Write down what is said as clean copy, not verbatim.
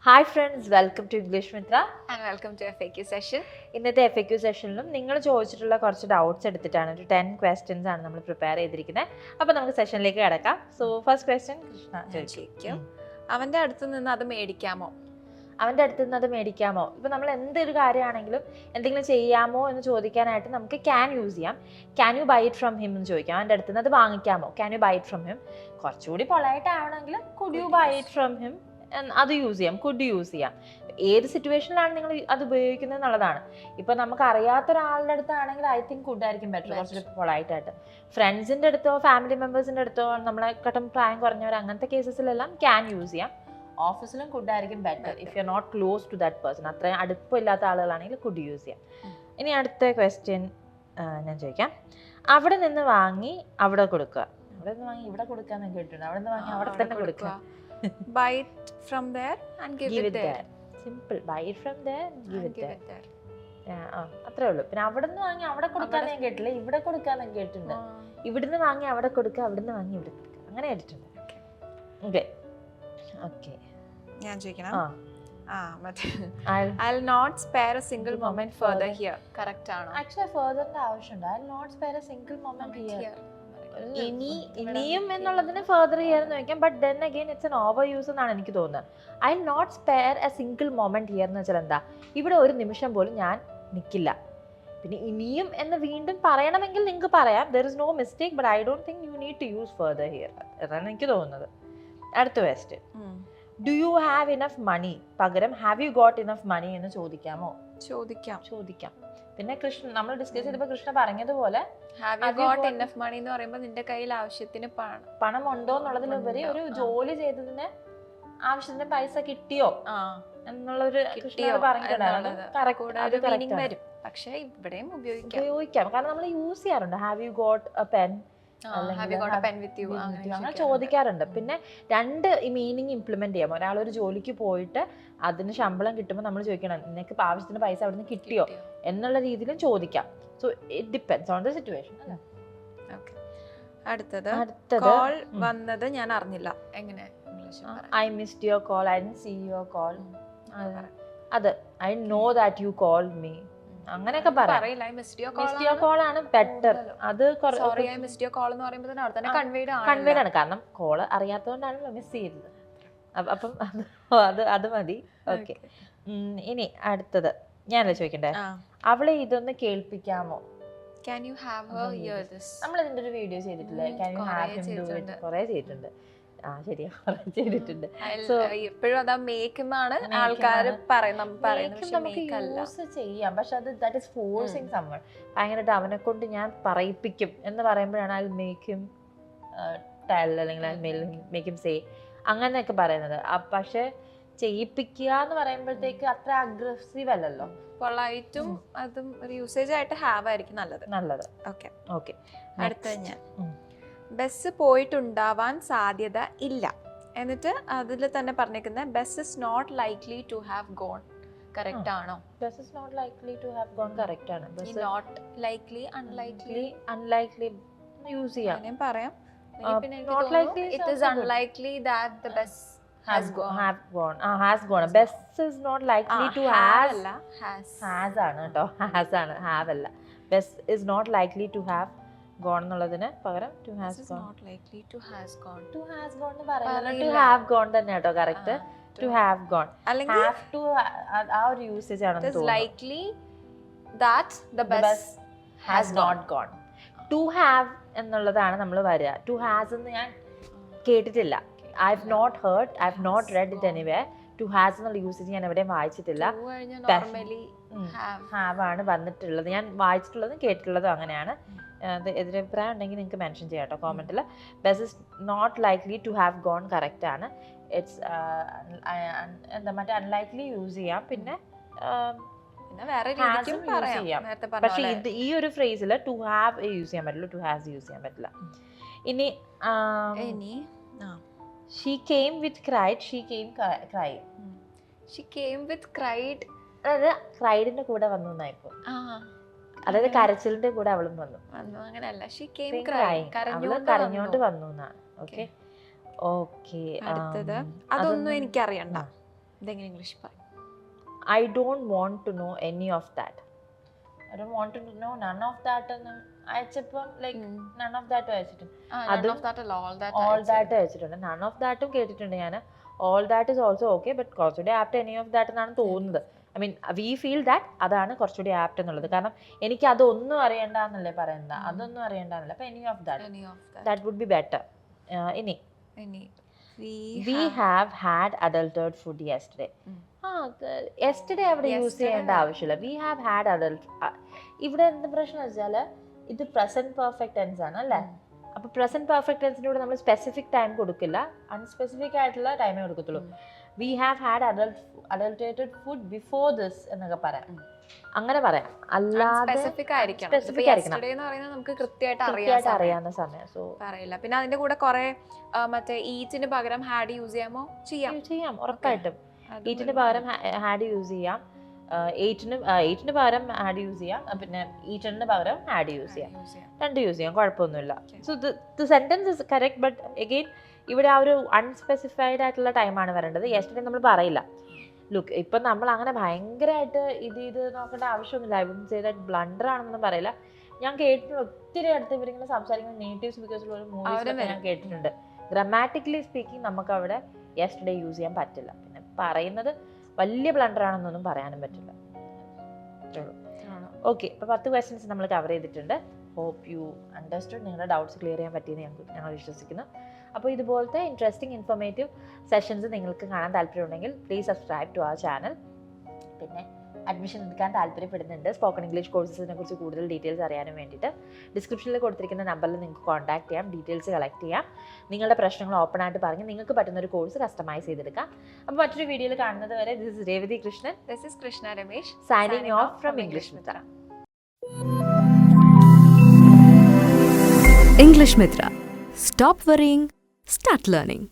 Hi friends, welcome to English Mithra and welcome to FAQ session. ഇന്നത്തെ FAQ സെഷനിലും നിങ്ങൾ ചോദിച്ചിട്ടുള്ള കുറച്ച് ഡൗട്ട്സ് എടുത്തിട്ടാണ് ഒരു 10 ക്വസ്റ്റ്യൻസ് ആണ് നമ്മൾ പ്രിപ്പയർ ചെയ്തിരിക്കുന്നത്. അപ്പോൾ നമുക്ക് സെഷനിലേക്ക് കിടക്കാം. സോ ഫസ്റ്റ് ക്വസ്റ്റ്യൻ കൃഷ്ണ ചോദിക്കും. അവൻ്റെ അടുത്ത് നിന്ന് അത് മേടിക്കാമോ? അവൻ്റെ അടുത്ത് നിന്ന് അത് മേടിക്കാമോ? ഇപ്പോൾ നമ്മൾ എന്തൊരു കാര്യമാണെങ്കിലും എന്തെങ്കിലും ചെയ്യാമോ എന്ന് ചോദിക്കാനായിട്ട് നമുക്ക് ക്യാൻ യൂസ് ചെയ്യാം. Can you buy it from him എന്ന് ചോദിക്കാം. അവൻ്റെ അടുത്ത് നിന്ന് അത് വാങ്ങിക്കാമോ? Can you buy it from him. കുറച്ചുകൂടി പൊളൈറ്റ് ആവണമെങ്കിൽ could you buy it from him അത് യൂസ് ചെയ്യാം, കുഡ് യൂസ് ചെയ്യാം. ഏത് സിറ്റുവേഷനിലാണ് നിങ്ങൾ അത് ഉപയോഗിക്കുന്നത് എന്നുള്ളതാണ്. ഇപ്പൊ നമുക്ക് അറിയാത്ത ഒരാളുടെ അടുത്താണെങ്കിൽ ഐ തിങ്ക് കുഡ് ആയിരിക്കും ബെറ്റർ, കുറച്ച് പൊളൈറ്റ് ആയിട്ട്. ഫ്രണ്ട്സിന്റെ അടുത്തോ ഫാമിലി മെമ്പേഴ്സിന്റെ അടുത്തോ നമ്മളെ കട്ടം പ്രായം കുറഞ്ഞവർ അങ്ങനത്തെ കേസസിലെല്ലാം ക്യാൻ യൂസ് ചെയ്യാം. ഓഫീസിലും കുഡ് ആയിരിക്കും better if you are not close to that person. അത്രയും അടുപ്പമില്ലാത്ത ആളുകളാണെങ്കിൽ കുഡ് യൂസ് ചെയ്യാം. ഇനി അടുത്ത ക്വസ്റ്റ്യൻ ഞാൻ ചോദിക്കാം. അവിടെ നിന്ന് വാങ്ങി അവിടെ കൊടുക്കുക. അവിടെ നിന്ന് വാങ്ങി ഇവിടെ കൊടുക്കാന്ന് കേട്ടിട്ടുണ്ട്. അവിടെ നിന്ന് വാങ്ങി അവിടെ തന്നെ കൊടുക്കുക. Buy it from there and give it there. Simple. Buy it from there and give it there. അത്രേ ഉള്ളൂ. പിന്നെ അവിടെ നിന്ന് വാങ്ങി അവിടെ കൊടുക്കാന്ന് ഞാൻ കേട്ടില്ല, ഇവിടെ കൊടുക്കാന്ന് കേട്ടിട്ടുണ്ട്. ഇവിടുന്ന് വാങ്ങി അവിടെ കൊടുക്കുക, അവിടുന്ന് വാങ്ങി ഇവിടെ കൊടുക്കുക, അങ്ങനെ കേട്ടിട്ടുണ്ട്. ഓക്കെ ഓക്കെ ഞാൻ ചോദിക്കണം. I'll not spare a single moment further here. Correct ആണോ? Actually furtherന്റെ ആവശ്യമുണ്ട്. I'll not spare a single moment here. ഇനിയും എന്നുള്ളതിന് ഫർദർ ചെയ്യാന്ന് ചോദിക്കാം. But then again it's an over use എന്നാണ് എനിക്ക് തോന്നുന്നത്. I not spare a single moment here എന്ന് വെച്ചാൽ എന്താ, ഇവിടെ ഒരു നിമിഷം പോലും ഞാൻ നിൽക്കില്ല. പിന്നെ ഇനിയും എന്ന് വീണ്ടും പറയണമെങ്കിൽ നിങ്ങൾക്ക് പറയാം. There is no mistake, but I don't think you need to use further here എന്നാണ് എനിക്ക് തോന്നുന്നത്. അടുത്ത question, do you have enough money പകരം have you got enough money എന്ന് ചോദിക്കാമോ? ചോദിക്കാം. പിന്നെ കൃഷ്ണ നമ്മൾ ഡിസ്കസ് ചെയ്തപ്പോൾ കൃഷ്ണ പറഞ്ഞതുപോലെ have you got enough money എന്ന് പറയുമ്പോൾ നിന്റെ കയ്യിൽ ആവശ്യത്തിന് പണം ഉണ്ടോ എന്നുള്ളതിലുപരി ഒരു ജോലി ചെയ്തതിന് ആവശ്യത്തിന് പൈസ കിട്ടിയോ എന്നുള്ളൊരു വരും. പക്ഷെ ഇവിടെയും ഉപയോഗിക്കാം, കാരണം നമ്മൾ യൂസ് ചെയ്യാറുണ്ട്. Have you got A pen, അങ്ങനെ ചോദിക്കാറുണ്ട്. പിന്നെ രണ്ട് മീനിങ് ഇംപ്ലിമെന്റ് ചെയ്യാം. ഒരാളൊരു ജോലിക്ക് പോയിട്ട് അതിന് ശമ്പളം കിട്ടുമ്പോൾ നമ്മൾ ചോദിക്കണം നിനക്ക് ആവശ്യത്തിന് പൈസ അവിടുന്ന് കിട്ടിയോ എന്നുള്ള രീതിയിലും ചോദിക്കാം. So it depends on the situation. അടുത്തത് കോൾ വന്നത് ഞാൻ അറിഞ്ഞില്ല. എങ്ങനെ? I missed your call, I didn't see your call. അത് I know that you called me, അങ്ങനെയൊക്കെ പറയാം. മിസ്ഡ് യുവർ കോൾ ആണ് ബെറ്റർ. അത് കൺവേഡ് ആണ്, കാരണം കോള് അറിയാത്തതുകൊണ്ടാണല്ലോ മിസ് ചെയ്തത്. അപ്പം അത് മതി. ഓക്കെ, ഇനി അടുത്തത് ഞാനല്ലേ ചോദിക്കണ്ടേ, അവളെ ഇതൊന്ന് കേൾപ്പിക്കാമോ? നമ്മൾ ഇതിന്റെ ഒരു വീഡിയോ ചെയ്തിട്ടില്ലേ? Can you have him do it? കുറേ ചെയ്തിട്ടുണ്ട്. ശരിയാ, ചെയ്തിട്ടുണ്ട്. എപ്പോഴും അതാ മേക്ക് എന്നാണ് ആൾക്കാർ യൂസ് ചെയ്യാം. പക്ഷെ അത് ദാറ്റ് ഈസ് ഫോഴ്സിങ് സംവൺ. ഭയങ്കരമായിട്ട് അവനെ കൊണ്ട് ഞാൻ പറയിപ്പിക്കും എന്ന് പറയുമ്പോഴാണ് ഐ മേക്ക് ഹിം ടെൽ അല്ലെങ്കിൽ ഐ മേക്ക് ഹിം സേ അങ്ങനെയൊക്കെ പറയുന്നത്. പക്ഷെ ചെയ്യിപ്പിക്കുക എന്ന് പറയുമ്പോഴത്തേക്ക് അത്ര അഗ്രസീവ് അല്ലല്ലോ. പൊളൈറ്റും അതും ഒരു യൂസേജ് ആയിട്ട് ഹാവ് ആയിരിക്കും നല്ലത്. Okay okay. അടുത്ത ഞാൻ ബസ് പോയിട്ടുണ്ടാവാൻ സാധ്യത ഇല്ല എന്നിട്ട് അതിൽ തന്നെ പറഞ്ഞേക്കുന്നത് bus is not likely to have gone. Correct ആണോ? Bus is not likely to have gone correct ആണ്. നോട്ട് ലൈക്ലി അൺലൈക്ലി യൂസ് ചെയ്യാം. ഞാൻ പറയാം. Not likely, it is unlikely that the bus has gone. Has gone. Bus is not likely to have. Has ആണ് കേട്ടോ. Has ആണ്, have അല്ല. Bus is not likely to have gone എന്നുള്ളതിന് പകരം to has gone. Not likely to has gone. To has gone എന്ന് പറയുന്നത് to have gone തന്നെ കേട്ടോ കറക്റ്റ്. To have gone. അല്ലെങ്കിൽ have to ആ ഒരു യൂസേജ് ആണെന്ന് തോന്നുന്നു. It is likely that the bus has not gone. To have എന്നുള്ളതാണ് നമ്മൾ വരിക. ടു ഹാസ് എന്ന് ഞാൻ കേട്ടിട്ടില്ല. I have not heard, I have not read it anyway. To has എന്നുള്ള യൂസേജ് ഞാൻ എവിടെയും വായിച്ചിട്ടില്ല. ഹാവ് ആണ് വന്നിട്ടുള്ളത്. ഞാൻ വായിച്ചിട്ടുള്ളതും കേട്ടിട്ടുള്ളതും അങ്ങനെയാണ്. എതിരഭിപ്രായം ഉണ്ടെങ്കിൽ നിങ്ങൾക്ക് മെൻഷൻ ചെയ്യാം കേട്ടോ കോമെന്റിൽ. Bus is not likely to have gone correct ആണ്. ഇറ്റ്സ് എന്താ മറ്റേ അൺലൈക്ലി യൂസ് ചെയ്യാം. പിന്നെ പക്ഷെ ഇത് ഈ ഒരു ഫ്രേസിൽ ടു ഹാവ് യൂസ് ചെയ്യാൻ പറ്റില്ല, ടു ഹാസ് യൂസ് ചെയ്യാൻ പറ്റില്ല. ഇനി she came with cried, she came cried. She came with cried അതായത് ക്രൈഡിന്റെ കൂടെ വന്നു എന്നായിപ്പോ, അതായത് കരച്ചിലിന്റെ കൂടെ അവളും വന്നു. അങ്ങനെയല്ല, ഷീ കെയിം അവള് കരഞ്ഞോണ്ട് വന്നു എന്നാണ്. Okay okay. അടുത്തത് അതൊന്നും എനിക്കറിയണ്ട. ഇതെങ്ങനെ ഇംഗ്ലീഷ് പറയും? I don't want to know any of that. I don't want to know none of that എന്ന് അയച്ചപ്പം ലൈക്ക് നൺ ഓഫ് ദാറ്റ് അയച്ചിട്ടുണ്ട്. ഓൾ ദാറ്റ് അയച്ചിട്ടുണ്ട്. നൺ ഓഫ് ദാറ്റും കേട്ടിട്ടുണ്ട് ഞാൻ. All that is also okay, but കുറച്ചുകൂടി apt any of that എന്നാണ് തോന്നുന്നത്. I mean we feel that അതാണ് കുറച്ചുകൂടി ആപ്റ്റ് എന്നുള്ളത്. കാരണം എനിക്ക് അതൊന്നും അറിയണ്ടെന്നല്ലേ പറയുന്നത്, അതൊന്നും അറിയണ്ടെന്നല്ല. അപ്പം any of that would be better. ഇനി we have had adulthood food yesterday. Yesterday അവിടെ യൂസ് ചെയ്യേണ്ട ആവശ്യമില്ല. We have had adult. ഇവിടെ എന്ത് പ്രശ്നം വെച്ചാൽ ഇത് പ്രസന്റ് പെർഫെക്റ്റ് ടെൻസ് ആണ് അല്ലേ? അപ്പോൾ പ്രസന്റ് പെർഫെക്റ്റ് ടെൻസിൻ്റെ കൂടെ നമ്മൾ സ്പെസിഫിക് ടൈം കൊടുക്കില്ല, അൺസ്പെസിഫിക് ആയിട്ടുള്ള ടൈമേ കൊടുക്കത്തുള്ളൂ. We have had adulterated food before this എന്നൊക്കെ പറയാം, അങ്ങനെ പറയാം. അല്ലാതെ സ്പെസിഫിക് ആയിരിക്കണം. നമുക്ക് കൃത്യമായിട്ട് അറിയാവുന്ന സമയം സോ പറയില്ല. പിന്നെ അതിന്റെ കൂടെ കുറെ മറ്റേ ഈറ്റിന് പകരം ഹാഡ് യൂസ് ചെയ്യാമോ? ചെയ്യാം ഉറപ്പായിട്ടും. ഈറ്റിന് പകരം ഹാഡ് യൂസ് ചെയ്യാം, എയ്റ്റിന് പകരം ഹാഡ് യൂസ് ചെയ്യാം, പിന്നെ ഈറ്റിന് പകരം ഹാഡ് യൂസ് ചെയ്യാം. രണ്ട് യൂസ് ചെയ്യാം, കുഴപ്പമൊന്നുമില്ല. So the sentence is correct, but again ഇവിടെ ആ ഒരു അൺസ്പെസിഫൈഡ് ആയിട്ടുള്ള ടൈമാണ് വരേണ്ടത്. യെസ്റ്റർഡേ നമ്മൾ പറയില്ല. ലുക്ക് ഇപ്പം നമ്മൾ അങ്ങനെ ഭയങ്കരമായിട്ട് ഇത് നോക്കേണ്ട ആവശ്യമൊന്നുമില്ല. I would say that blunder ആണെന്നൊന്നും പറയില്ല. ഞാൻ കേട്ടിട്ടുണ്ട് ഒത്തിരി അടുത്ത് ഇവരിങ്ങനെ സംസാരിക്കുന്ന നേറ്റീവ് സ്പീക്കേഴ്സിലുള്ള മൂവീസ് ഞാൻ കേട്ടിട്ടുണ്ട്. ഗ്രാമാറ്റിക്കലി സ്പീക്കിംഗ് നമുക്ക് അവിടെ യെസ്റ്റർഡേ യൂസ് ചെയ്യാൻ പറ്റില്ല. പിന്നെ പറയുന്നത് വലിയ ബ്ലണ്ടർ ആണെന്നൊന്നും പറയാനും പറ്റില്ല. ഓക്കെ, അപ്പോൾ 10 ക്വസ്റ്റ്യൻസ് നമ്മൾ കവർ ചെയ്തിട്ടുണ്ട്. Hope you understood. നിങ്ങളുടെ ഡൗട്ട്സ് ക്ലിയർ ചെയ്യാൻ പറ്റിയെന്ന് ഞങ്ങൾ വിശ്വസിക്കുന്നു. അപ്പോൾ ഇതുപോലത്തെ ഇൻട്രസ്റ്റിംഗ് ഇൻഫോർമേറ്റീവ് സെഷൻസ് നിങ്ങൾക്ക് കാണാൻ താല്പര്യമുണ്ടെങ്കിൽ please subscribe to our channel. പിന്നെ അഡ്മിഷൻ എടുക്കാൻ താല്പര്യപ്പെടുന്നുണ്ട് സ്പോക്കൺ ഇംഗ്ലീഷ് കോഴ്സസിനെ കുറിച്ച് കൂടുതൽ ഡീറ്റെയിൽസ് അറിയാനും വേണ്ടിയിട്ട് ഡിസ്ക്രിപ്ഷനിൽ കൊടുത്തിരിക്കുന്ന നമ്പറിൽ നിങ്ങൾക്ക് കോൺടാക്ട് ചെയ്യാം, ഡീറ്റെയിൽസ് കളക്ട് ചെയ്യാം. നിങ്ങളുടെ പ്രശ്നങ്ങൾ ഓപ്പൺ ആയിട്ട് പറഞ്ഞ് നിങ്ങൾക്ക് പറ്റുന്ന ഒരു കോഴ്സ് കസ്റ്റമൈസ് ചെയ്തെടുക്കാം. അപ്പോൾ മറ്റൊരു വീഡിയോയിൽ കാണുന്നത് വരെ this is Revathi Krishnan, this is Krishna Ramesh, signing off from English Mithra. English Mithra. Stop worrying, start learning.